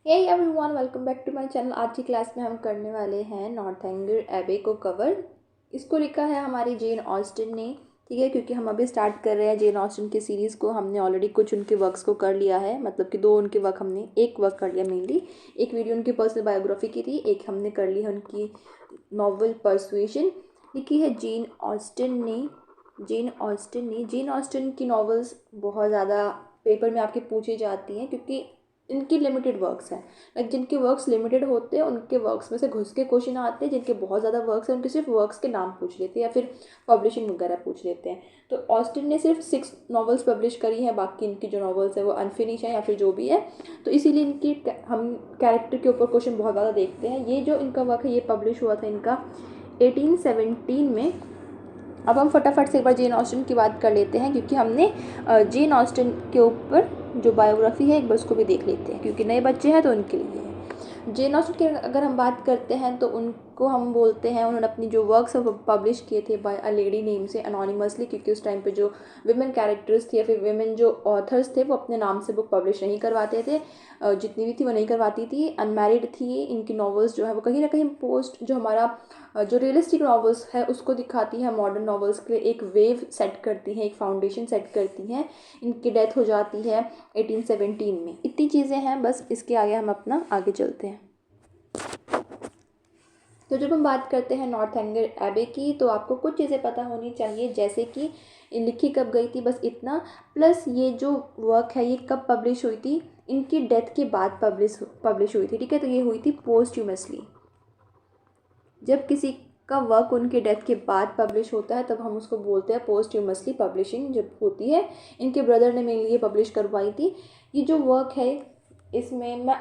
Hey everyone, welcome back to my channel. आज की class में हम करने वाले हैं नॉर्थएंगर एबे को कवर। इसको लिखा है हमारी जेन ऑस्टिन ने। ठीक है, क्योंकि हम अभी स्टार्ट कर रहे हैं जेन ऑस्टिन की सीरीज़ को। हमने ऑलरेडी कुछ उनके वर्क्स को कर लिया है, मतलब कि 2 उनके वर्क, हमने एक वर्क कर लिया मेनली। एक वीडियो उनकी पर्सनल बायोग्राफी की थी, एक हमने कर ली है उनकी नॉवल परसुएशन। लिखी है जेन ऑस्टिन ने। जेन ऑस्टिन की नॉवेल्स बहुत ज़्यादा पेपर में आपके पूछी जाती हैं, क्योंकि इनकी लिमिटेड वर्क्स हैं। लाइक जिनके वर्क्स लिमिटेड होते हैं उनके वर्क्स में से घुस के क्वेश्चन आते हैं। जिनके बहुत ज़्यादा वर्क्स हैं उनके सिर्फ वर्क्स के नाम पूछ लेते हैं या फिर पब्लिशिंग वगैरह पूछ लेते हैं। तो ऑस्टिन ने सिर्फ 6 नॉवेल्स पब्लिश करी हैं, बाकी इनकी जो नॉवेल्स है वो अनफिनिश है या फिर जो भी है। तो इसीलिए इनकी हम कैरेक्टर के ऊपर क्वेश्चन बहुत ज़्यादा देखते हैं। ये जो इनका वर्क है ये पब्लिश हुआ था इनका 1817 में। अब हम फटाफट से एक बार जेन ऑस्टिन की बात कर लेते हैं, क्योंकि हमने जेन ऑस्टिन के ऊपर जो बायोग्राफी है एक बार उसको भी देख लेते हैं, क्योंकि नए बच्चे हैं तो उनके लिए है। जेन ऑस्टिन की अगर हम बात करते हैं तो उनको हम बोलते हैं, उन्होंने अपनी जो वर्क्स है वो पब्लिश किए थे बाय अ लेडी नेम से अनोनिमसली, क्योंकि उस टाइम पे जो विमेन कैरेक्टर्स थी या फिर विमेन जो ऑथर्स थे वो अपने नाम से बुक पब्लिश नहीं करवाते थे। जितनी भी थी वो नहीं करवाती थी, अनमैरिड थी। इनकी नॉवेल्स जो है वो कहीं ना कहीं पोस्ट जो हमारा जो रियलिस्टिक नॉवेल्स है उसको दिखाती है, मॉडर्न नॉवेल्स के लिए एक वेव सेट करती हैं, एक फाउंडेशन सेट करती हैं। इनकी डेथ हो जाती है 1817 में। इतनी चीज़ें हैं, बस इसके आगे हम अपना आगे चलते हैं। तो जब हम बात करते हैं नॉर्थएंगर एबे की, तो आपको कुछ चीज़ें पता होनी चाहिए, जैसे कि लिखी कब गई थी, बस इतना। प्लस ये जो वर्क है ये कब पब्लिश हुई थी, इनकी डेथ के बाद पब्लिश हुई थी। ठीक है, तो ये हुई थी पोस्ट्यूमसली। जब किसी का वर्क उनके डेथ के बाद पब्लिश होता है तब हम उसको बोलते हैं पोस्ट्यूमसली पब्लिशिंग जब होती है। इनके ब्रदर ने मेनली ये पब्लिश करवाई थी। ये जो वर्क है इसमें मैं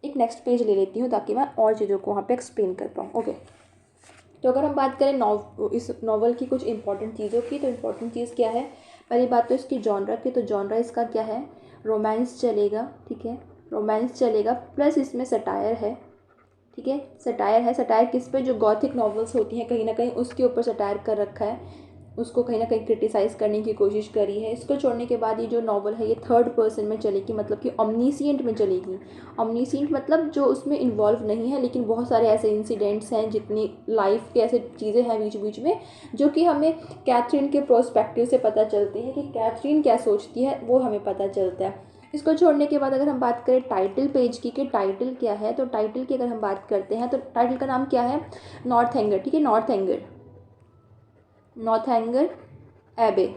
एक नेक्स्ट पेज ले लेती हूँ ताकि मैं और चीज़ों को वहाँ पे एक्सप्लेन कर पाऊँ। ओके, तो अगर हम बात करें इस नॉवल की कुछ इंपॉर्टेंट चीज़ों की, तो इम्पॉर्टेंट चीज़ क्या है? पहली बात तो इसकी जॉनरा की। तो जॉनरा इसका क्या है? रोमांस चलेगा। ठीक है, रोमांस चलेगा, प्लस इसमें सटायर है। ठीक है, सटायर है। सटायर किस पे? जो गॉथिक नॉवेल्स होती हैं कहीं ना कहीं उसके ऊपर सटायर कर रखा है, उसको कहीं ना कहीं क्रिटिसाइज़ करने की कोशिश करी है। इसको छोड़ने के बाद ये जो नॉवल है ये 3rd पर्सन में चलेगी, मतलब कि ओमनीसिएंट में चलेगी। ओमनीसिएंट मतलब जो उसमें इन्वॉल्व नहीं है, लेकिन बहुत सारे ऐसे इंसिडेंट्स हैं, जितनी लाइफ के ऐसे चीज़ें हैं बीच बीच में, जो कि हमें कैथरीन के प्रोस्पेक्टिव से पता चलती है कि कैथरीन क्या सोचती है, वो हमें पता चलता है। इसको छोड़ने के बाद अगर हम बात करें टाइटल पेज की कि टाइटल क्या है, तो टाइटल की अगर हम बात करते हैं तो टाइटल का नाम क्या है? नॉर्थएंगर। ठीक है, नॉर्थएंगर एबे।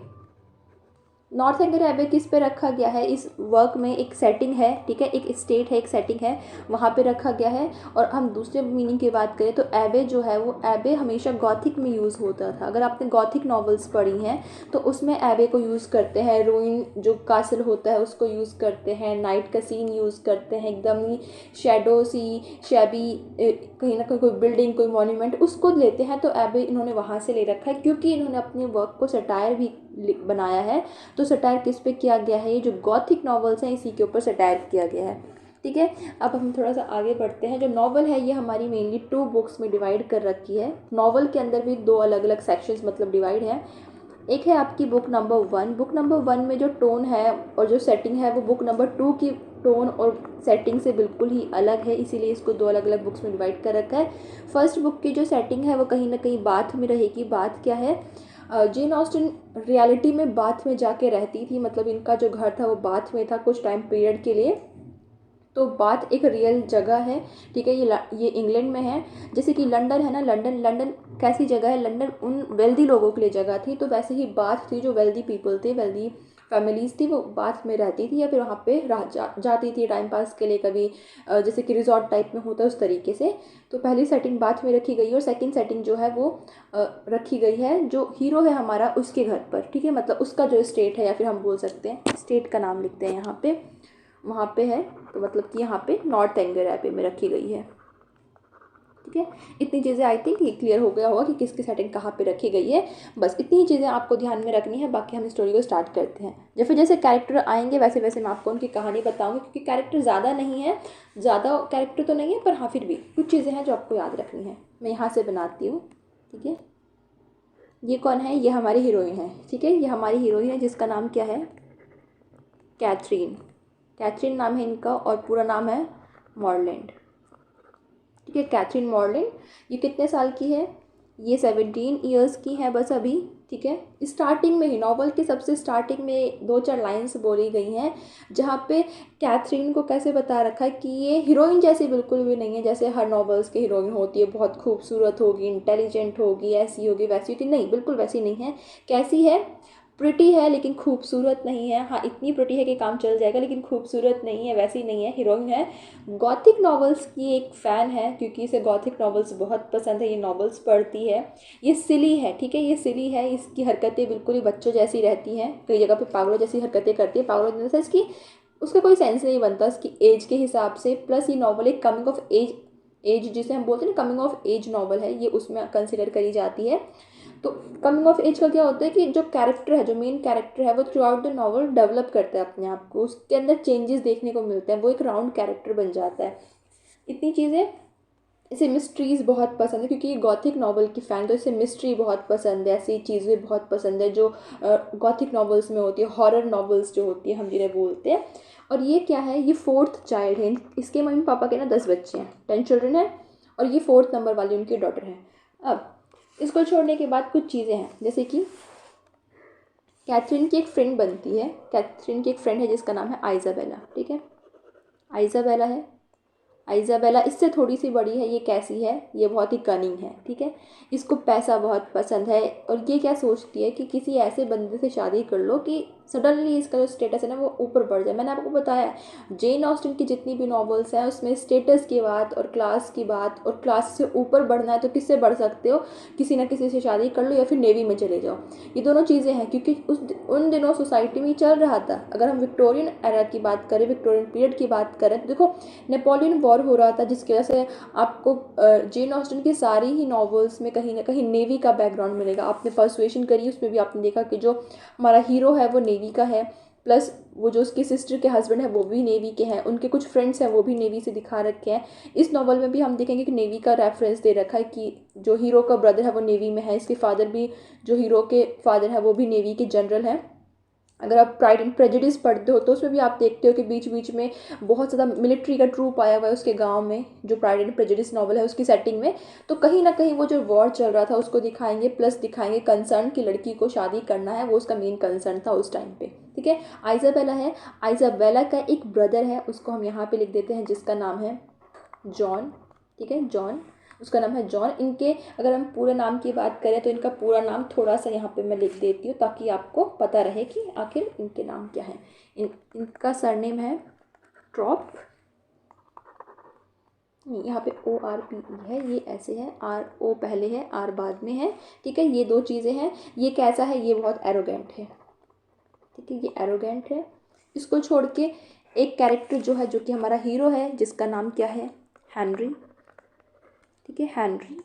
नॉर्थएंगर एबे किस पे रखा गया है? इस वर्क में एक सेटिंग है। ठीक है, एक स्टेट है, एक सेटिंग है, वहाँ पे रखा गया है। और हम दूसरे मीनिंग की बात करें तो एबे जो है वो एबे हमेशा गॉथिक में यूज़ होता था। अगर आपने गॉथिक नॉवेल्स पढ़ी हैं तो उसमें एबे को यूज़ करते हैं। रूइन जो कासल होता है उसको यूज़ करते हैं, नाइट का सीन यूज़ करते हैं, एकदम ही शेडो सी शैबी कहीं ना कहीं कोई बिल्डिंग, कोई मॉन्यूमेंट उसको लेते हैं। तो एबे इन्होंने वहाँ से ले रखा है, क्योंकि इन्होंने अपने वर्क को सटायर भी बनाया है। तो सटायर किस पे किया गया है? ये जो गॉथिक नॉवेल्स हैं इसी के ऊपर सटायर किया गया है। ठीक है, अब हम थोड़ा सा आगे बढ़ते हैं। जो नॉवल है ये हमारी मेनली 2 बुक्स में डिवाइड कर रखी है। नॉवल के अंदर भी 2 अलग अलग सेक्शंस मतलब डिवाइड है। एक है आपकी बुक नंबर 1। बुक नंबर 1 में जो टोन है और जो सेटिंग है वो बुक नंबर 2 की टोन और सेटिंग से बिल्कुल ही अलग है, इसीलिए इसको 2 अलग अलग बुक्स में डिवाइड कर रखा है। फर्स्ट बुक की जो सेटिंग है वो कहीं ना कहीं बाथ में रहेगी। बाथ क्या है? जेन ऑस्टिन रियलिटी में बाथ में जाके रहती थी, मतलब इनका जो घर था वो बाथ में था कुछ टाइम पीरियड के लिए। तो बाथ एक रियल जगह है। ठीक है, ये इंग्लैंड में है। जैसे कि लंदन है ना, लंदन लंदन कैसी जगह है? लंदन उन वेल्दी लोगों के लिए जगह थी। तो वैसे ही बाथ थी, जो वेल्दी पीपल थे, वेल्दी फैमिलीज़ थी, वो बाथ में रहती थी या फिर वहाँ पे जाती थी टाइम पास के लिए कभी, जैसे कि रिजॉर्ट टाइप में होता है उस तरीके से। तो पहली सेटिंग बाथ में रखी गई है और सेकंड सेटिंग जो है वो रखी गई है जो हीरो है हमारा उसके घर पर। ठीक है, मतलब उसका जो स्टेट है, या फिर हम बोल सकते हैं स्टेट का नाम लिखते हैं यहाँ पे, वहाँ पे है। तो मतलब कि यहाँ पे नॉर्थएंगर एबे में रखी गई है। ठीक है, इतनी चीज़ें आई थिंक ये क्लियर हो गया होगा कि किसकी सेटिंग कहाँ पे रखी गई है। बस इतनी ही चीज़ें आपको ध्यान में रखनी है, बाकी हम स्टोरी को स्टार्ट करते हैं। जैसे जैसे कैरेक्टर आएंगे वैसे वैसे मैं आपको उनकी कहानी बताऊंगी, क्योंकि कैरेक्टर ज़्यादा नहीं है, ज़्यादा कैरेक्टर तो नहीं है, पर हाँ फिर भी कुछ चीज़ें हैं जो आपको याद रखनी है। मैं यहाँ से बनाती हूँ। ठीक है, ये कौन है? ये हमारी हीरोइन है। ठीक है, ये हमारी हीरोइन है जिसका नाम क्या है? कैथरीन। कैथरीन नाम है इनका और पूरा नाम है मॉरलैंड, ठीक है, कैथरीन मॉरलैंड। ये कितने साल की है? ये 17 ईयर्स की है बस अभी, ठीक है। स्टार्टिंग में ही, नॉवल के सबसे स्टार्टिंग में 2-4 लाइन्स बोली गई हैं जहाँ पे कैथरीन को कैसे बता रखा है कि ये हीरोइन जैसी बिल्कुल भी नहीं है, जैसे हर नॉवेल्स की हीरोइन होती है, बहुत खूबसूरत होगी, इंटेलिजेंट होगी, ऐसी होगी वैसी होगी, नहीं, बिल्कुल वैसी नहीं है। कैसी है? प्रिटी है लेकिन खूबसूरत नहीं है। हाँ, इतनी प्रिटी है कि काम चल जाएगा, लेकिन खूबसूरत नहीं है, वैसी नहीं है, हीरोइन है। गॉथिक नॉवेल्स की एक फ़ैन है क्योंकि इसे गॉथिक नॉवेल्स बहुत पसंद है, ये नॉवेल्स पढ़ती है। ये सिली है, ठीक है, ये सिली है, इसकी हरकतें बिल्कुल ही बच्चों जैसी रहती हैं, कई जगह पे पागलों जैसी हरकतें करती है। पागलों इन द सेंस कि उसका कोई सेंस नहीं बनता उसकी एज के हिसाब से। प्लस ये नॉवल एक कमिंग ऑफ एज एज जिसे हम बोलते हैं ना, कमिंग ऑफ एज नॉवल है ये, उसमें कंसिडर करी जाती है। तो कमिंग ऑफ एज का क्या होता है कि जो कैरेक्टर है, जो मेन कैरेक्टर है, वो through out the novel develop करता है अपने आप को, उसके अंदर चेंजेस देखने को मिलते हैं, वो एक राउंड कैरेक्टर बन जाता है। इतनी चीज़ें, इसे मिस्ट्रीज़ बहुत पसंद है क्योंकि ये गॉथिक नॉवल की फ़ैन, तो इसे मिस्ट्री बहुत पसंद है, ऐसी चीज़ें बहुत पसंद है जो गॉथिक नॉवेल्स में होती है, हॉरर नॉवेल्स जो होती है हम जिन्हें बोलते हैं। और ये क्या है, ये 4th चाइल्ड है, इसके मम्मी पापा के ना 10 बच्चे हैं, 10 चिल्ड्रन है, और ये 4th नंबर वाली उनकी डॉटर है। अब इसको छोड़ने के बाद कुछ चीज़ें हैं, जैसे कि कैथरीन की एक फ्रेंड बनती है, कैथरीन की एक फ्रेंड है जिसका नाम है आइजाबेला, ठीक है, आइजाबेला है। आइजाबेला इससे थोड़ी सी बड़ी है। ये कैसी है? ये बहुत ही कनिंग है, ठीक है, इसको पैसा बहुत पसंद है, और ये क्या सोचती है कि किसी ऐसे बंदे से शादी कर लो कि सडनली इसका जो स्टेटस है ना वो ऊपर बढ़ जाए। मैंने आपको बताया जेन ऑस्टिन की जितनी भी नॉवेल्स हैं उसमें स्टेटस की बात और क्लास की बात, और क्लास से ऊपर बढ़ना है तो किससे बढ़ सकते हो? किसी ना किसी से शादी कर लो या फिर नेवी में चले जाओ। ये दोनों चीज़ें हैं क्योंकि उन दिनों सोसाइटी में चल रहा था। अगर हम विक्टोरियन एरा की बात करें, विक्टोरियन पीरियड की बात करें, तो देखो नेपोलियन वॉर हो रहा था जिसकी वजह से आपको जेन ऑस्टिन की सारी ही नॉवेल्स में कहीं ना कहीं नेवी का बैकग्राउंड मिलेगा। आपने पर्सुएशन करी, उसमें भी आपने देखा कि जो हमारा हीरो है वो नेवी का है, प्लस वो जो उसकी सिस्टर के हस्बैंड है वो भी नेवी के हैं, उनके कुछ फ्रेंड्स हैं वो भी नेवी से दिखा रखे हैं। इस नॉवल में भी हम देखेंगे कि नेवी का रेफरेंस दे रखा है कि जो हीरो का ब्रदर है वो नेवी में है, इसके फादर भी, जो हीरो के फादर है वो भी नेवी के जनरल हैं। अगर आप प्राइड एंड प्रेजुडिस पढ़ते हो तो उसमें भी आप देखते हो कि बीच बीच में बहुत ज़्यादा मिलिट्री का ट्रूप आया हुआ है उसके गांव में, जो प्राइड एंड प्रेजुडिस नॉवल है उसकी सेटिंग में। तो कहीं ना कहीं वो जो वॉर चल रहा था उसको दिखाएंगे, प्लस दिखाएंगे कंसर्न की लड़की को शादी करना है, वो उसका मेन कंसर्न था उस टाइम पे, ठीक है। आइजाबेला है, आइजाबेला का एक ब्रदर है, उसको हम यहाँ पे लिख देते हैं, जिसका नाम है जॉन, ठीक है, जॉन, उसका नाम है जॉन। इनके अगर हम पूरे नाम की बात करें तो इनका पूरा नाम थोड़ा सा यहाँ पे मैं लिख देती हूँ ताकि आपको पता रहे कि आखिर इनके नाम क्या है। इनका सरनेम है ट्रॉप, यहाँ पे ORPE है, ये ऐसे है, RO पहले है, R बाद में है, ठीक है। ये दो चीज़ें हैं। ये कैसा है? ये बहुत एरोगेंट है, ठीक है, ये एरोगेंट है। इसको छोड़ के एक कैरेक्टर जो है, जो कि हमारा हीरो है, जिसका नाम क्या है? हेनरी, ठीक है, हेनरी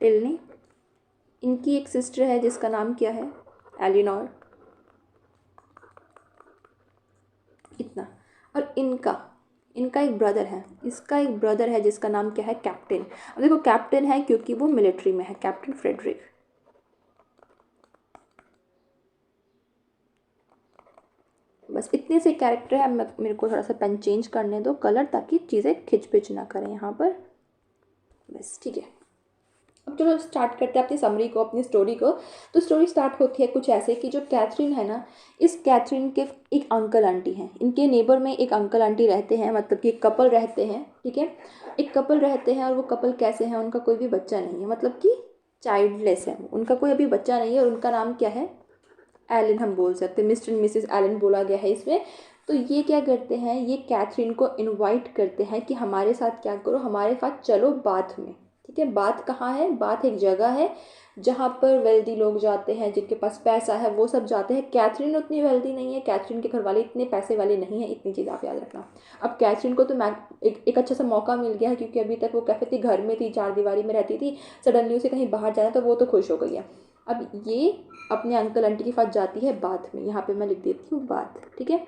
टिल्नी। इनकी एक सिस्टर है जिसका नाम क्या है? एलिनोर, इतना। और इनका इनका एक ब्रदर है, इसका एक ब्रदर है जिसका नाम क्या है? कैप्टन। अब देखो कैप्टन है क्योंकि वो मिलिट्री में है, कैप्टन फ्रेडरिक। बस इतने से कैरेक्टर है। मेरे को थोड़ा सा पेन चेंज करने दो कलर, ताकि चीज़ें खिंच पिच ना करें यहाँ पर, बस, ठीक है। अब चलो स्टार्ट करते हैं अपनी समरी को, अपनी स्टोरी को। तो स्टोरी स्टार्ट होती है कुछ ऐसे कि जो कैथरीन है ना, इस कैथरीन के एक अंकल आंटी हैं, इनके नेबर में एक अंकल आंटी रहते हैं, मतलब कि एक कपल रहते हैं, ठीक है, एक कपल रहते हैं। और वो कपल कैसे हैं? उनका कोई भी बच्चा नहीं है, मतलब कि चाइल्डलेस है, उनका कोई अभी बच्चा नहीं है, और उनका नाम क्या है? एलन हम बोल सकते हैं, मिस्टर एंड मिसेस एलन बोला गया है इसमें। तो ये क्या करते हैं? ये कैथरीन को इनवाइट करते हैं कि हमारे साथ क्या करो, हमारे साथ चलो बाथ में, ठीक है। बाथ कहाँ है? बाथ एक जगह है जहाँ पर वेल्दी लोग जाते हैं, जिनके पास पैसा है वो सब जाते हैं। कैथरीन उतनी वेल्दी नहीं है, कैथरीन के घर वाले इतने पैसे वाले नहीं है, इतनी चीज़ आप याद रखना। अब कैथरीन को तो एक अच्छा सा मौका मिल गया है, क्योंकि अभी तक वो कैफे थी, घर में थी, 4 दीवारी में रहती थी, सडनली उसे कहीं बाहर जाना, तो वो तो खुश हो गई है। अब ये अपने अंकल आंटी के साथ जाती है बाथ में, यहाँ पे मैं लिख देती हूँ बाथ, ठीक है।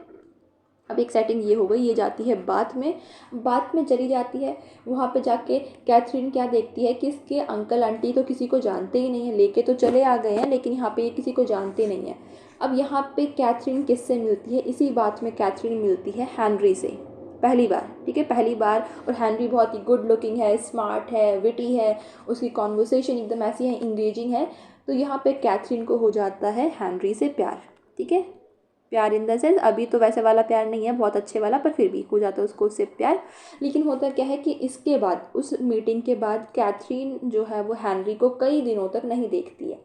अब एक सेटिंग ये हो गई, ये जाती है बाथ में, बाथ में चली जाती है। वहाँ पे जाके कैथरीन क्या देखती है कि इसके अंकल आंटी तो किसी को जानते ही नहीं है, लेके तो चले आ गए हैं लेकिन यहाँ पे ये किसी को जानते नहीं है। अब यहाँ पे कैथरीन किससे मिलती है? इसी बात में कैथरीन मिलती है हेनरी से, पहली बार, ठीक है, पहली बार। और हेनरी बहुत ही गुड लुकिंग है, स्मार्ट है, विटी है, उसकी कॉन्वर्सेशन एकदम ऐसी है, इंगेजिंग है। तो यहाँ पे कैथरीन को हो जाता है हेनरी से प्यार, ठीक है। प्यार इन द सेंस अभी तो वैसे वाला प्यार नहीं है, बहुत अच्छे वाला, पर फिर भी हो जाता है उसको उससे प्यार। लेकिन होता क्या है कि इसके बाद, उस मीटिंग के बाद, कैथरीन जो है वो हेनरी को कई दिनों तक नहीं देखती है।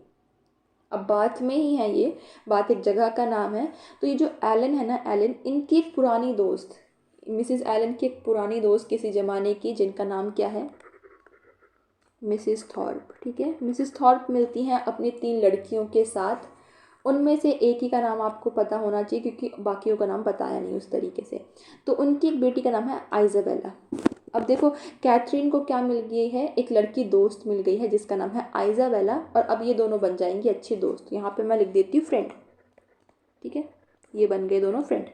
अब बात में ही है ये, बात एक जगह का नाम है। तो ये जो एलन है ना, एलन, इनकी एक पुरानी दोस्त, मिसिस एलन की एक पुरानी दोस्त किसी ज़माने की, जिनका नाम क्या है, मिसिस थॉर्प, ठीक है। मिसिस थॉर्प मिलती हैं अपनी 3 लड़कियों के साथ। उनमें से एक ही का नाम आपको पता होना चाहिए, क्योंकि बाकियों का नाम बताया नहीं उस तरीके से। तो उनकी एक बेटी का नाम है आइजाबेला। अब देखो, कैथरीन को क्या मिल गई है, एक लड़की दोस्त मिल गई है जिसका नाम है आइजाबेला, और अब ये दोनों बन जाएंगी अच्छी दोस्त। यहाँ पे मैं लिख देती हूँ फ्रेंड, ठीक है, ये बन गए दोनों फ्रेंड।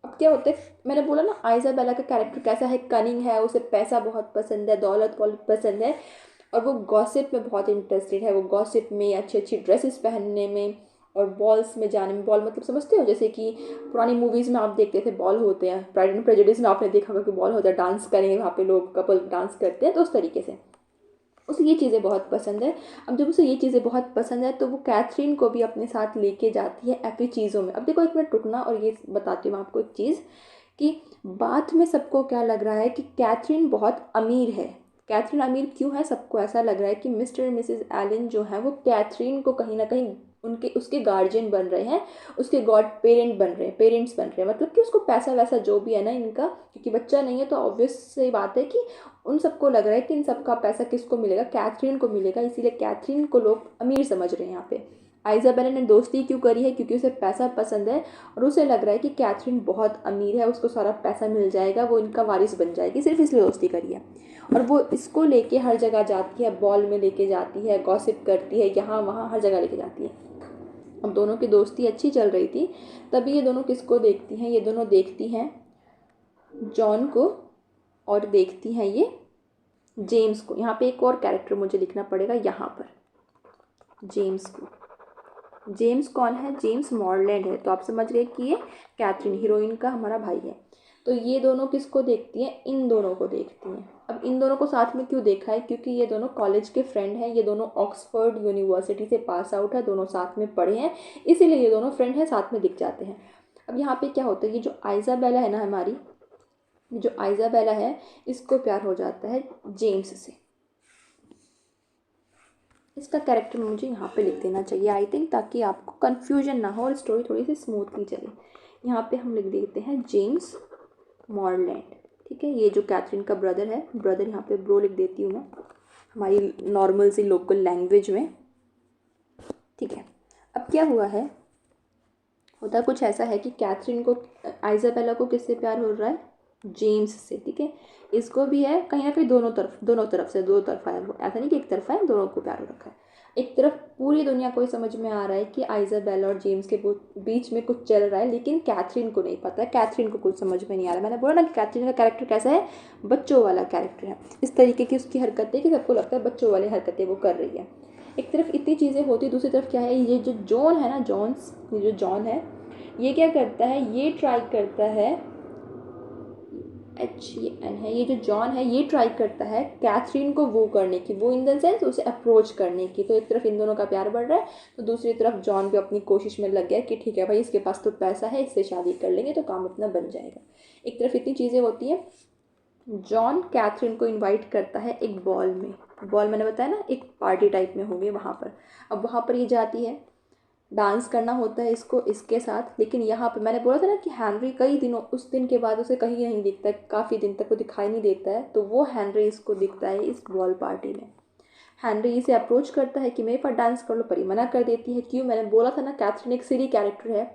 अब क्या होता है, मैंने बोला ना आइजाबेला का कैरेक्टर कैसा है, कनिंग है, उसे पैसा बहुत पसंद है, दौलत बहुत पसंद है, और वो गॉसिप में बहुत इंटरेस्टेड है। वो गॉसिप में, अच्छी अच्छी ड्रेसेस पहनने में, और बॉल्स में जाने में। बॉल मतलब समझते हो, जैसे कि पुरानी मूवीज़ में आप देखते थे बॉल होते हैं, प्राइड एंड प्रेजुडिस में आपने देखा होगा कि बॉल होता है, डांस करेंगे वहाँ पे लोग, कपल डांस करते हैं, तो उस तरीके से उसे ये चीज़ें बहुत पसंद है। अब जब उसे ये चीज़ें बहुत पसंद है तो वो कैथरीन को भी अपने साथ लेके जाती है ऐसी चीज़ों में। अब देखो, एक मिनट रुकना और ये बताती हूँ आपको एक चीज़, कि बात में सबको क्या लग रहा है कि कैथरीन बहुत अमीर है। कैथरीन अमीर क्यों है, सबको ऐसा लग रहा है कि मिस्टर और मिसेस एलन जो है वो कैथरीन को कहीं ना कहीं उनके उसके गार्जियन बन रहे हैं, उसके गॉड पेरेंट बन रहे हैं, पेरेंट्स बन रहे हैं, मतलब कि उसको पैसा वैसा जो भी है ना इनका, क्योंकि बच्चा नहीं है तो ऑब्वियस सी बात है कि उन सबको लग रहा है कि इन सबका पैसा किसको मिलेगा, कैथरीन को मिलेगा, इसीलिए कैथरीन को लोग अमीर समझ रहे हैं यहाँ पे। आइजाबेला ने दोस्ती क्यों करी है, क्योंकि उसे पैसा पसंद है, और उसे लग रहा है कि कैथरीन बहुत अमीर है, उसको सारा पैसा मिल जाएगा, वो इनका वारिस बन जाएगी, सिर्फ इसलिए दोस्ती करी है। और वो इसको लेके हर जगह जाती है, बॉल में लेके जाती है, गॉसिप करती है, यहाँ वहाँ हर जगह लेके जाती है। अब दोनों की दोस्ती अच्छी चल रही थी, तभी ये दोनों किसको देखती हैं, ये दोनों देखती हैं जॉन को, और देखती हैं ये जेम्स को। यहाँ पे एक और कैरेक्टर मुझे लिखना पड़ेगा यहाँ पर, जेम्स को। जेम्स कौन है, जेम्स मॉरलैंड है। तो आप समझ गए कि ये कैथरीन हीरोइन का हमारा भाई है। तो ये दोनों किसको देखती हैं, इन दोनों को देखती हैं। अब इन दोनों को साथ में क्यों देखा है, क्योंकि ये दोनों कॉलेज के फ्रेंड हैं, ये दोनों ऑक्सफोर्ड यूनिवर्सिटी से पास आउट है, दोनों साथ में पढ़े हैं, इसीलिए ये दोनों फ्रेंड हैं, साथ में दिख जाते हैं। अब यहाँ पे क्या होता है, ये जो आइजाबेला है ना हमारी, जो आइजाबेला है, इसको प्यार हो जाता है जेम्स से। इसका कैरेक्टर मुझे यहाँ पे लिख देना चाहिए आई थिंक, ताकि आपको कन्फ्यूजन ना हो और स्टोरी थोड़ी सी स्मूथली चले। यहाँ पे हम लिख देते हैं जेम्स मॉरलैंड, ठीक है। ये जो कैथरीन का ब्रदर है, ब्रदर यहाँ पे ब्रो लिख देती हूँ मैं, हमारी नॉर्मल सी लोकल लैंग्वेज में, ठीक है। अब क्या हुआ है, होता कुछ ऐसा है कि कैथरीन को, आइजाबेला को किससे प्यार हो रहा है, जेम्स से, ठीक है। इसको भी है, कहीं ना कहीं दोनों तरफ से, दो तरफा है, ऐसा नहीं कि एक तरफा है, दोनों को प्यार हो रखा है। एक तरफ पूरी दुनिया को समझ में आ रहा है कि आइजाबेला और जेम्स के बीच में कुछ चल रहा है, लेकिन कैथरीन को नहीं पता है, कैथरीन को कुछ समझ में नहीं आ रहा है। मैंने बोला ना कि कैथरीन का कैरेक्टर कैसा है, बच्चों वाला कैरेक्टर है, इस तरीके की उसकी हरकतें कि सबको लगता है बच्चों वाली हरकतें वो कर रही है। एक तरफ इतनी चीज़ें होती, दूसरी तरफ क्या है, ये जो जॉन है ना, ये जो जॉन है, ये क्या करता है, ये ट्राई करता है, HEN है, ये जो जॉन है ये ट्राई करता है कैथरीन को वो करने की, वो इन द सेंस उसे अप्रोच करने की। तो एक तरफ इन दोनों का प्यार बढ़ रहा है, तो दूसरी तरफ जॉन भी अपनी कोशिश में लग गया कि ठीक है भाई, इसके पास तो पैसा है, इससे शादी कर लेंगे तो काम अपना बन जाएगा। एक तरफ इतनी चीज़ें होती हैं, जॉन कैथरीन को इनवाइट करता है एक बॉल में, बॉल मैंने बताया ना एक पार्टी टाइप में होगी वहाँ पर। अब वहाँ पर ये जाती है, डांस करना होता है इसको इसके साथ, लेकिन यहाँ पे मैंने बोला था ना कि हेनरी कई दिनों, उस दिन के बाद उसे कहीं नहीं दिखता है, काफ़ी दिन तक वो दिखाई नहीं देता है, तो वो हेनरी इसको दिखता है इस बॉल पार्टी में। हेनरी इसे अप्रोच करता है कि मेरे पास डांस कर लो, पर ये मना कर देती है। क्यों, मैंने बोला था ना कैथरीन एक सीरी कैरेक्टर है,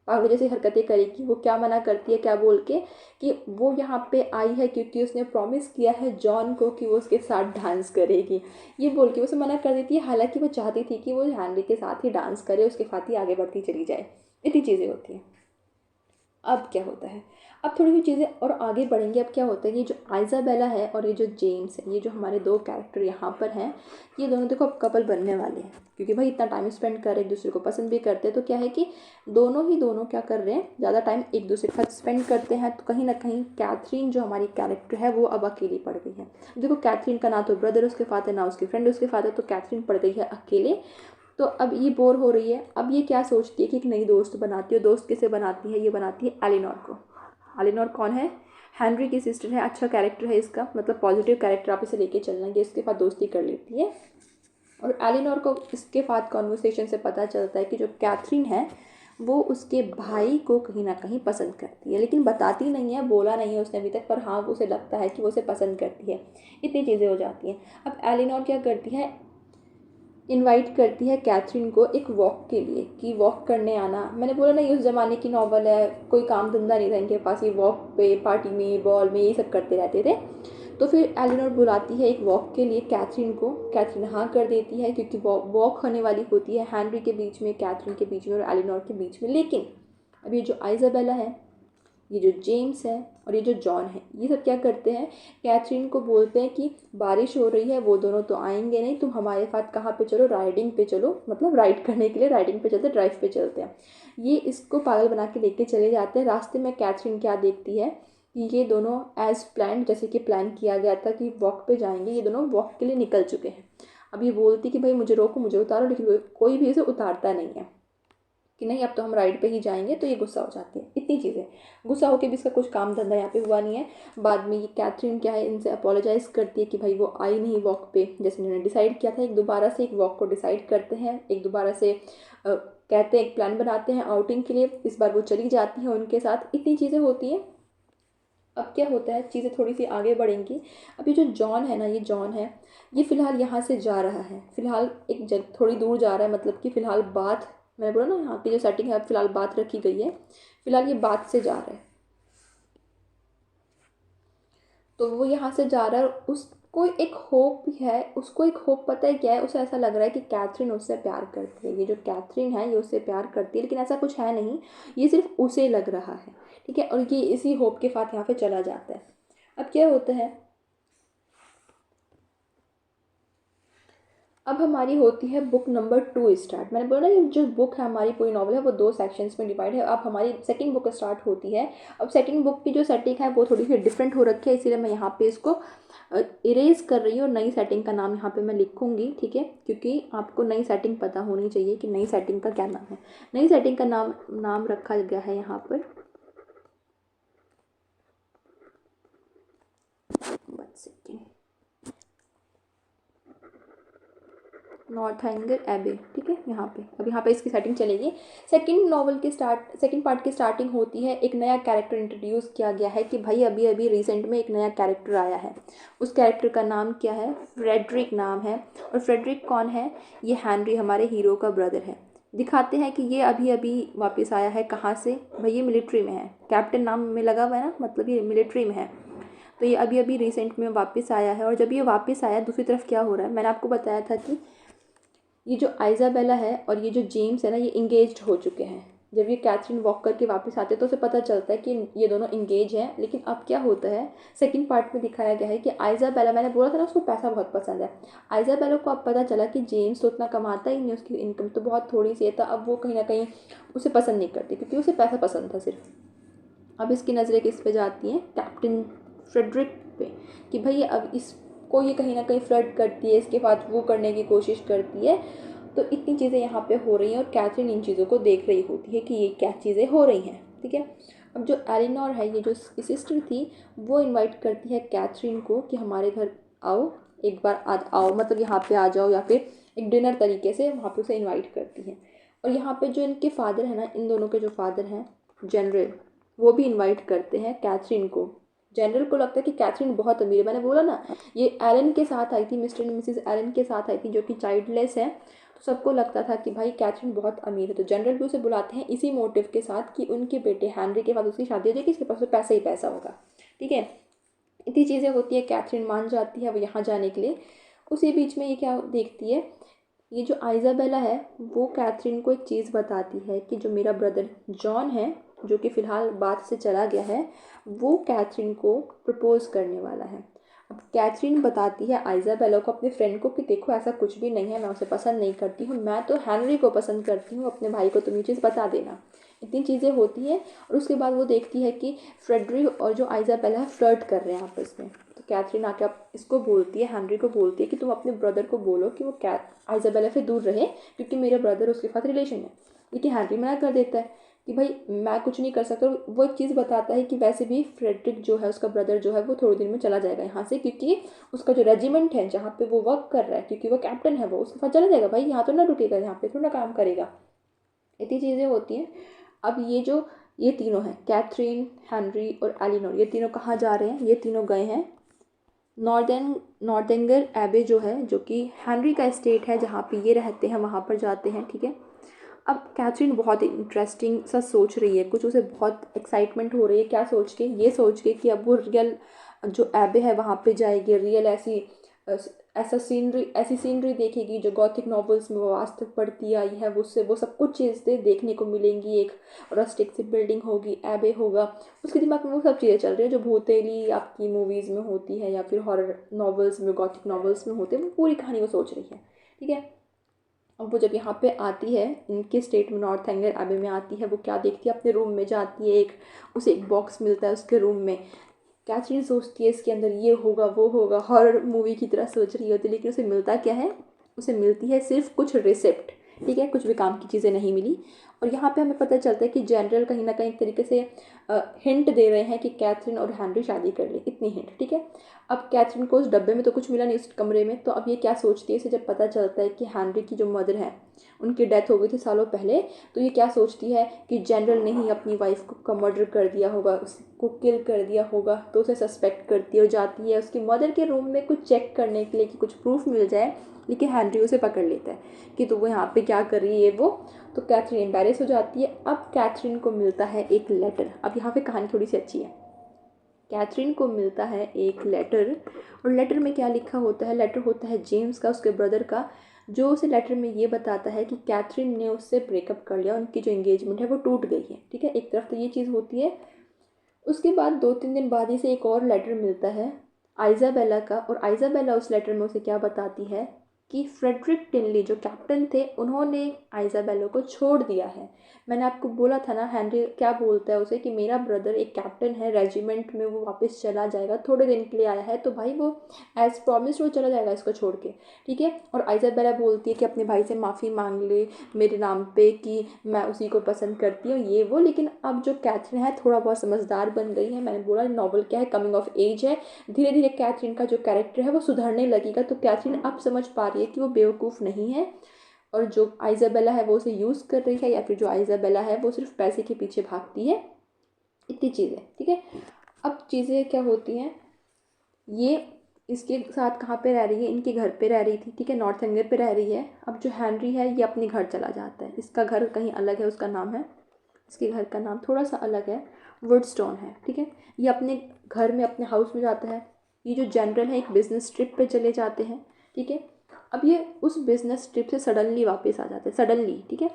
पागलों जैसी हरकतें करेगी। वो क्या मना करती है, क्या बोल के, कि वो यहाँ पे आई है क्योंकि उसने प्रॉमिस किया है जॉन को कि वो उसके साथ डांस करेगी, ये बोल के उसे मना कर देती है। हालांकि वो चाहती थी कि वो हेनरी के साथ ही डांस करे, उसके साथ ही आगे बढ़ती चली जाए। इतनी चीज़ें होती हैं। अब क्या होता है, अब थोड़ी सी चीज़ें और आगे बढ़ेंगे। अब क्या होता है, ये जो आइज़ाबेला है और ये जो जेम्स है, ये जो हमारे दो कैरेक्टर यहाँ पर हैं, ये दोनों देखो अब कपल बनने वाले हैं, क्योंकि भाई इतना टाइम स्पेंड कर रहे, एक दूसरे को पसंद भी करते हैं। तो क्या है कि दोनों क्या कर रहे हैं, ज़्यादा टाइम एक दूसरे के साथ स्पेंड करते हैं। तो कहीं ना कहीं कैथरीन जो हमारी कैरेक्टर है वो अब अकेली पड़ गई है। देखो कैथरीन का ना तो ब्रदर उसके साथ है, ना उसकी फ्रेंड उसके साथ है, तो कैथरीन पड़ गई है अकेले। तो अब ये बोर हो रही है। अब ये क्या सोचती है कि एक नई दोस्त बनाती है। दोस्त किसे बनाती है, ये बनाती है एलिनोर को। एलिनोर कौन है, हेनरी की सिस्टर है। अच्छा कैरेक्टर है इसका, मतलब पॉजिटिव कैरेक्टर, आप इसे लेके चलना। ये इसके साथ दोस्ती कर लेती है। और एलिनोर को इसके बाद कॉन्वर्सेशन से पता चलता है कि जो कैथरीन है वो उसके भाई को कहीं ना कहीं पसंद करती है, लेकिन बताती नहीं है, बोला नहीं है उसने अभी तक, पर हाँ उसे लगता है कि वो उसे पसंद करती है। इतनी चीज़ें हो जाती हैं। अब एलिनोर क्या करती है, इनवाइट करती है कैथरीन को एक वॉक के लिए, कि वॉक करने आना। मैंने बोला ना ये उस ज़माने की नॉवल है, कोई काम धंधा नहीं था इनके पास, ये वॉक पे, पार्टी में, बॉल में, ये सब करते रहते थे। तो फिर एलिनोर बुलाती है एक वॉक के लिए कैथरीन को। कैथरीन हाँ कर देती है, क्योंकि वॉक होने वाली होती है हेनरी के बीच में, कैथरीन के बीच में और एलिनोर के बीच में। लेकिन अब ये जो आइज़ाबेला है, ये जो जेम्स है और ये जो जॉन है, ये सब क्या करते हैं, कैथरीन को बोलते हैं कि बारिश हो रही है, वो दोनों तो आएंगे नहीं, तुम हमारे साथ कहाँ पे चलो, राइडिंग पे चलो, मतलब राइड करने के लिए राइडिंग पे चलते, ड्राइव पे चलते हैं। ये इसको पागल बना के लेके चले जाते हैं। रास्ते में कैथरीन क्या देखती है कि ये दोनों एज प्लान, जैसे कि प्लान किया गया था कि वॉक पे जाएंगे, ये दोनों वॉक के लिए निकल चुके हैं। अब ये बोलती कि भाई मुझे रोको, मुझे उतारो, लेकिन कोई भी इसे उतारता नहीं है कि नहीं अब तो हम राइड पे ही जाएंगे। तो ये गुस्सा हो जाती है। इतनी चीज़ें, गुस्सा होकर भी इसका कुछ काम धंधा यहाँ पे हुआ नहीं है। बाद में ये कैथरीन क्या है, इनसे अपोलोजाइज करती है कि भाई वो आई नहीं वॉक पे जैसे उन्होंने डिसाइड किया था। एक दोबारा से एक वॉक को डिसाइड करते हैं, एक दोबारा से कहते हैं, एक प्लान बनाते हैं आउटिंग के लिए। इस बार वो चली जाती है उनके साथ। इतनी चीज़ें होती हैं। अब क्या होता है, चीज़ें थोड़ी सी आगे बढ़ेंगी। अब ये जो जॉन है ना, ये जॉन है, ये फ़िलहाल यहाँ से जा रहा है। फ़िलहाल एक जग थोड़ी दूर जा रहा है, मतलब कि फ़िलहाल बात, मैंने बोला ना यहाँ की जो सेटिंग है, अब फ़िलहाल बात रखी गई है। फ़िलहाल ये बात से जा रहा है। तो वो यहाँ से जा रहा है और उसको एक होप है, उसको एक होप पता है क्या है, उसे ऐसा लग रहा है कि कैथरीन उससे प्यार करती है। ये जो कैथरीन है ये उससे प्यार करती है, लेकिन ऐसा कुछ है नहीं, ये सिर्फ उसे लग रहा है। ठीक है, और ये इसी होप के साथ यहाँ पे चला जाता है। अब क्या होता है, अब हमारी होती है बुक नंबर 2 स्टार्ट। मैंने बोला ना ये जो बुक है हमारी पूरी नॉवल है वो 2 सेक्शंस में डिवाइड है। अब हमारी सेकंड बुक स्टार्ट होती है। अब सेकंड बुक की जो सेटिंग है वो थोड़ी सी डिफरेंट हो रखी है, इसीलिए मैं यहाँ पे इसको इरेज कर रही हूँ और नई सेटिंग का नाम यहाँ पे मैं लिखूँगी। ठीक है, क्योंकि आपको नई सेटिंग पता होनी चाहिए कि नई सेटिंग का क्या नाम है। नई सेटिंग का नाम रखा गया है यहाँ पर, 1 सेकेंड, नॉर्थएंगर एबे। ठीक है, यहाँ पे अब यहाँ पे इसकी सेटिंग चलेगी। सेकंड पार्ट की स्टार्टिंग होती है, एक नया कैरेक्टर इंट्रोड्यूस किया गया है कि भाई अभी अभी रिसेंट में एक नया कैरेक्टर आया है। उस कैरेक्टर का नाम क्या है, फ्रेडरिक नाम है। और फ्रेडरिक कौन है, ये हेनरी हमारे हीरो का ब्रदर है। दिखाते हैं कि ये अभी अभी वापस आया है। कहाँ से, भाई ये मिलिट्री में है, कैप्टन नाम में लगा हुआ है ना, मतलब ये मिलिट्री में है। तो ये अभी अभी रिसेंट में वापस आया है। और जब ये वापस आया, दूसरी तरफ क्या हो रहा है, मैंने आपको बताया था कि ये जो आइज़ाबेला है और ये जो जेम्स है ना, ये इंगेज्ड हो चुके हैं। जब ये कैथरीन वॉक करके वापस आते हैं तो उसे पता चलता है कि ये दोनों इंगेज हैं। लेकिन अब क्या होता है, सेकंड पार्ट में दिखाया गया है कि आइज़ाबेला, मैंने बोला था ना उसको पैसा बहुत पसंद है, आइज़ाबेला को अब पता चला कि जेम्स तो उतना कमाता ही नहीं, उसकी इनकम तो बहुत थोड़ी सी है। तो अब वो कहीं ना कहीं उसे पसंद नहीं करती, क्योंकि उसे पैसा पसंद था सिर्फ। अब इसकी नज़रें किस पे जाती हैं, कैप्टन फ्रेडरिक पे, कि भाई अब इसको ये कहीं ना कहीं फ्लर्ट करती है, इसके साथ वो करने की कोशिश करती है। तो इतनी चीज़ें यहाँ पे हो रही हैं और कैथरीन इन चीज़ों को देख रही होती है कि ये क्या चीज़ें हो रही हैं। ठीक है, अब जो एलिनोर है, ये जो सिस्टर थी, वो इनवाइट करती है कैथरीन को कि हमारे घर आओ, एक बार आज आओ, मतलब यहाँ पे आ जाओ, या फिर एक डिनर तरीके से वहाँ पे उसे इनवाइट करती है। और यहाँ पे जो इनके फादर हैं ना, इन दोनों के जो फादर हैं जनरल, वो भी इनवाइट करते हैं कैथरीन को। जनरल को लगता है कि कैथरीन बहुत अमीर है। मैंने बोला ना ये एलन के साथ आई थी, मिस्टर एंड मिसेस एलन के साथ आई थी, जो कि चाइल्डलेस है। तो सबको लगता था कि भाई कैथरीन बहुत अमीर है। तो जनरल भी उसे बुलाते हैं इसी मोटिव के साथ कि उनके बेटे हैनरी के बाद उसकी शादी हो जाएगी, इसके पास तो पैसा ही पैसा होगा। ठीक है, इतनी चीज़ें होती है, कैथरीन मान जाती है वो यहाँ जाने के लिए। उसी बीच में ये क्या देखती है, ये जो आइज़ाबेला है वो कैथरीन को एक चीज़ बताती है कि जो मेरा ब्रदर जॉन है जो कि फ़िलहाल बात से चला गया है, वो कैथरीन को प्रपोज़ करने वाला है। अब कैथरीन बताती है आइज़ाबेला को, अपने फ्रेंड को, कि देखो ऐसा कुछ भी नहीं है, मैं उसे पसंद नहीं करती हूँ, मैं तो हेनरी को पसंद करती हूँ, अपने भाई को तुम ये चीज़ बता देना। इतनी चीज़ें होती हैं और उसके बाद वो देखती है कि फ्रेडरिक और जो आइज़ाबेला है फ्लर्ट कर रहे हैं आपस में। तो कैथरीन आके अब इसको बोलती है, हेनरी को बोलती है कि तुम अपने ब्रदर को बोलो कि वो आइज़ाबेला से दूर रहे, क्योंकि मेरा ब्रदर उसके साथ रिलेशन है। लेकिन हेनरी मना कर देता है कि भाई मैं कुछ नहीं कर सकता। वो एक चीज़ बताता है कि वैसे भी फ्रेडरिक जो है, उसका ब्रदर जो है, वो थोड़े दिन में चला जाएगा यहाँ से, क्योंकि उसका जो रेजिमेंट है जहाँ पे वो वर्क कर रहा है, क्योंकि वो कैप्टन है, वो उसके साथ चला जाएगा। भाई यहाँ तो ना रुकेगा, यहाँ पे थोड़ा काम करेगा। इतनी चीज़ें होती हैं। अब ये तीनों हैं, कैथरीन, हेनरी और एलिनोर, ये तीनों कहाँ जा रहे हैं? ये तीनों गए हैं नॉर्थेंगर एबे जो है, जो कि हेनरी का एस्टेट है, जहाँ पे ये रहते हैं, वहाँ पर जाते हैं। ठीक है। अब कैथरीन बहुत इंटरेस्टिंग सा सोच रही है कुछ, उसे बहुत एक्साइटमेंट हो रही है। क्या सोच के? ये सोच के कि अब वो रियल जो एबे है वहाँ पे जाएगी, रियल ऐसी सीनरी देखेगी जो गॉथिक नॉवेल्स में वो आज तक पढ़ती आई है। उससे वो सब कुछ चीज़ें देखने को मिलेंगी। एक रस्टिक सी बिल्डिंग होगी, एबे होगा। उसके दिमाग में वो सब चीज़ें चल रही है जो भूतेली आपकी मूवीज़ में होती है या फिर हॉरर नॉवेल्स में, गॉथिक नॉवेल्स में होते हैं। वो पूरी कहानी वो सोच रही है। ठीक है। अब वो जब यहाँ पे आती है, इनके स्टेट में नॉर्थेंगर एबे में आती है, वो क्या देखती है? अपने रूम में जाती है, उसे एक बॉक्स मिलता है उसके रूम में। कैथरीन सोचती है इसके अंदर ये होगा वो होगा, हॉरर मूवी की तरह सोच रही होती है, लेकिन उसे मिलता क्या है? उसे मिलती है सिर्फ कुछ रिसिप्ट। ठीक है, कुछ भी काम की चीज़ें नहीं मिली। और यहाँ पे हमें पता चलता है कि जनरल कहीं ना कहीं एक तरीके से हिंट दे रहे हैं कि कैथरीन और हेनरी शादी कर ले, इतनी हिंट। ठीक है। अब कैथरीन को उस डब्बे में तो कुछ मिला नहीं, उस कमरे में, तो अब ये क्या सोचती है? इसे जब पता चलता है कि हेनरी की जो मदर है उनकी डेथ हो गई थी सालों पहले, तो ये क्या सोचती है कि जनरल ने ही अपनी वाइफ को मर्डर कर दिया होगा, उसको किल कर दिया होगा। तो उसे सस्पेक्ट करती है और जाती है उसकी मदर के रूम में कुछ चेक करने के लिए कि कुछ प्रूफ मिल जाए। लेकिन हेनरी उसे पकड़ लेता है कि तो वो यहाँ पे क्या कर रही है वो। तो कैथरीन एम्बैरेस हो जाती है। अब कैथरीन को मिलता है एक लेटर। अब यहाँ पे कहानी थोड़ी सी अच्छी है। कैथरीन को मिलता है एक लेटर, और लेटर में क्या लिखा होता है? लेटर होता है जेम्स का, उसके ब्रदर का, जो उसे लेटर में ये बताता है कि कैथरीन ने उससे ब्रेकअप कर लिया, उनकी जो एंगेजमेंट है वो टूट गई है। ठीक है, एक तरफ तो ये चीज़ होती है। उसके बाद 2-3 दिन बाद ही से एक और लेटर मिलता है आइज़ाबेला का, और आइज़ाबेला उस लेटर में उसे क्या बताती है कि फ्रेडरिक टिनली जो कैप्टन थे, उन्होंने आइज़ाबेला को छोड़ दिया है। मैंने आपको बोला था ना, हेनरी क्या बोलता है उसे कि मेरा ब्रदर एक कैप्टन है रेजिमेंट में, वो वापस चला जाएगा, थोड़े दिन के लिए आया है, तो भाई वो एज प्रॉमिस वो चला जाएगा इसको छोड़ के। ठीक है। और आइज़ाबेला बोलती है कि अपने भाई से माफ़ी मांग ले मेरे नाम पे, कि मैं उसी को पसंद करती हूँ, ये वो। लेकिन अब जो कैथरीन है थोड़ा बहुत समझदार बन गई है। मैंने बोला नॉवल क्या है, कमिंग ऑफ एज है। धीरे धीरे कैथरीन का जो कैरेक्टर है वो सुधरने लगेगा। तो कैथरीन अब समझ पा रही है कि वो बेवकूफ़ नहीं है, और जो आइज़ाबेला है वो उसे यूज़ कर रही है, या फिर जो आइज़ाबेला है वो सिर्फ पैसे के पीछे भागती है। इतनी चीज़ें। ठीक है। अब चीज़ें क्या होती हैं, ये इसके साथ कहाँ पे रह रही है? इनके घर पे रह रही थी। ठीक है, नॉर्थएंगर पे रह रही है। अब जो हेनरी है ये अपने घर चला जाता है। इसका घर कहीं अलग है, उसका नाम है, इसके घर का नाम थोड़ा सा अलग है, वुडस्टोन है। ठीक है। ये अपने घर में, अपने हाउस में जाता है। ये जो जनरल है एक बिजनेस ट्रिप पे चले जाते हैं। ठीक है। अब ये उस बिजनेस ट्रिप से सडनली वापस आ जाते हैं, सडनली। ठीक है।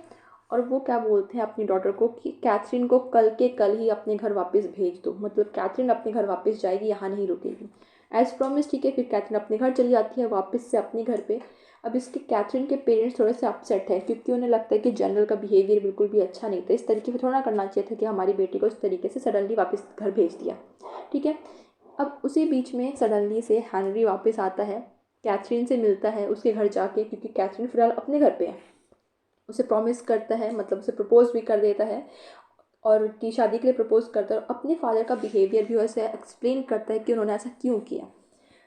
और वो क्या बोलते हैं अपनी डॉटर को कि कैथरीन को कल के कल ही अपने घर वापस भेज दो, मतलब कैथरीन अपने घर वापस जाएगी, यहाँ नहीं रुकेगी, एज प्रॉमिस। ठीक है। फिर कैथरीन अपने घर चली जाती है वापस से अपने घर पे। अब इसके कैथरीन के पेरेंट्स थोड़े से अपसेट हैं, क्योंकि उन्हें लगता है कि जनरल का बिहेवियर बिल्कुल भी अच्छा नहीं था। इस तरीके से थोड़ा करना चाहिए था कि हमारी बेटी को इस तरीके से सडनली वापस घर भेज दिया। ठीक है। अब उसी बीच में सडनली से हेनरी वापस आता है, कैथरीन से मिलता है उसके घर जाके, क्योंकि कैथरीन फिलहाल अपने घर पे है। उसे प्रॉमिस करता है, मतलब उसे प्रपोज भी कर देता है, और की शादी के लिए प्रपोज करता है, और अपने फादर का बिहेवियर भी वैसे एक्सप्लेन करता है कि उन्होंने ऐसा क्यों किया।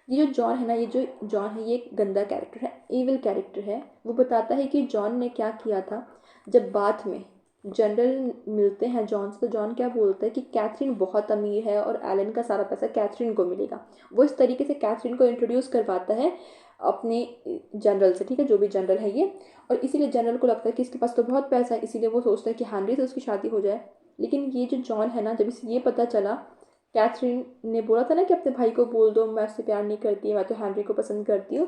ये जो जॉन है ना, ये जो जॉन है ये एक गंदा कैरेक्टर है, एविल कैरेक्टर है। वो बताता है कि जॉन ने क्या किया था। जब बाद में जनरल मिलते हैं जॉन से, तो जॉन क्या बोलता है कि कैथरीन बहुत अमीर है और एलन का सारा पैसा कैथरीन को मिलेगा। वो इस तरीके से कैथरीन को इंट्रोड्यूस करवाता है अपने जनरल से। ठीक है, जो भी जनरल है ये। और इसीलिए जनरल को लगता है कि इसके पास तो बहुत पैसा है, इसीलिए वो सोचता है कि हेनरी से उसकी शादी हो जाए। लेकिन ये जो जॉन है ना, जब इसे ये पता चला, कैथरीन ने बोला था ना कि अपने भाई को बोल दो मैं उससे प्यार नहीं करती, मैं तो हेनरी को पसंद करती हूँ,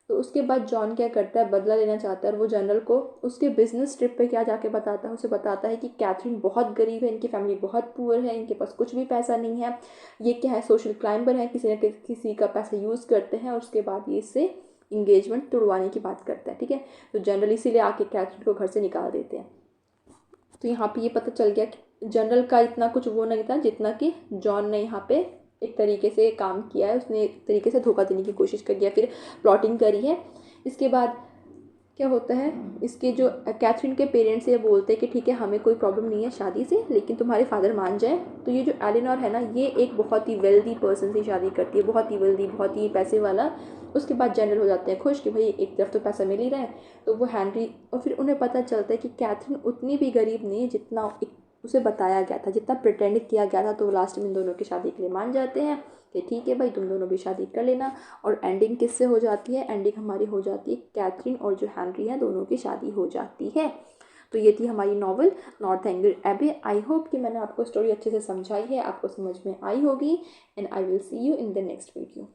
तो उसके बाद जॉन क्या करता है, बदला लेना चाहता है और वो जनरल को उसके बिजनेस ट्रिप पे क्या जाके बताता है, उसे बताता है कि कैथरीन बहुत गरीब है, इनकी फैमिली बहुत पुअर है, इनके पास कुछ भी पैसा नहीं है, ये क्या है सोशल क्लाइंबर है, किसी न किसी का पैसा यूज़ करते हैं, और उसके बाद ये इससे इंगेजमेंट तुड़वाने की बात करता है। ठीक है, तो जनरल इसीलिए आके कैथरीन को घर से निकाल देते हैं। तो यहाँ पे ये पता चल गया कि जनरल का इतना कुछ वो नहीं था जितना कि जॉन ने यहाँ पे एक तरीके से काम किया है, उसने एक तरीके से धोखा देने की कोशिश करी है, फिर प्लॉटिंग करी है। इसके बाद क्या होता है, इसके जो कैथरीन के पेरेंट्स ये बोलते हैं कि ठीक है हमें कोई प्रॉब्लम नहीं है शादी से, लेकिन तुम्हारे फादर मान जाए। तो ये जो एलिनोर है ना, ये एक बहुत ही वेल्दी पर्सन से शादी करती है, बहुत ही वेल्दी, बहुत ही पैसे वाला। उसके बाद जनरल हो जाते हैं खुश कि भाई एक तरफ तो पैसा मिल ही रहा है। तो वो हैनरी, और फिर उन्हें पता चलता है कि कैथरीन उतनी भी गरीब नहीं है जितना उसे बताया गया था, जितना प्रिटेंड किया गया था। तो वो लास्ट में इन दोनों की शादी के लिए मान जाते हैं कि ठीक है भाई तुम दोनों भी शादी कर लेना। और एंडिंग किससे हो जाती है, एंडिंग हमारी हो जाती है कैथरीन और जो हैनरी है दोनों की शादी हो जाती है। तो ये थी हमारी नॉवल नॉर्थएंगर एबे। आई होप कि मैंने आपको स्टोरी अच्छे से समझाई है, आपको समझ में आई होगी। And I will see you in the next video.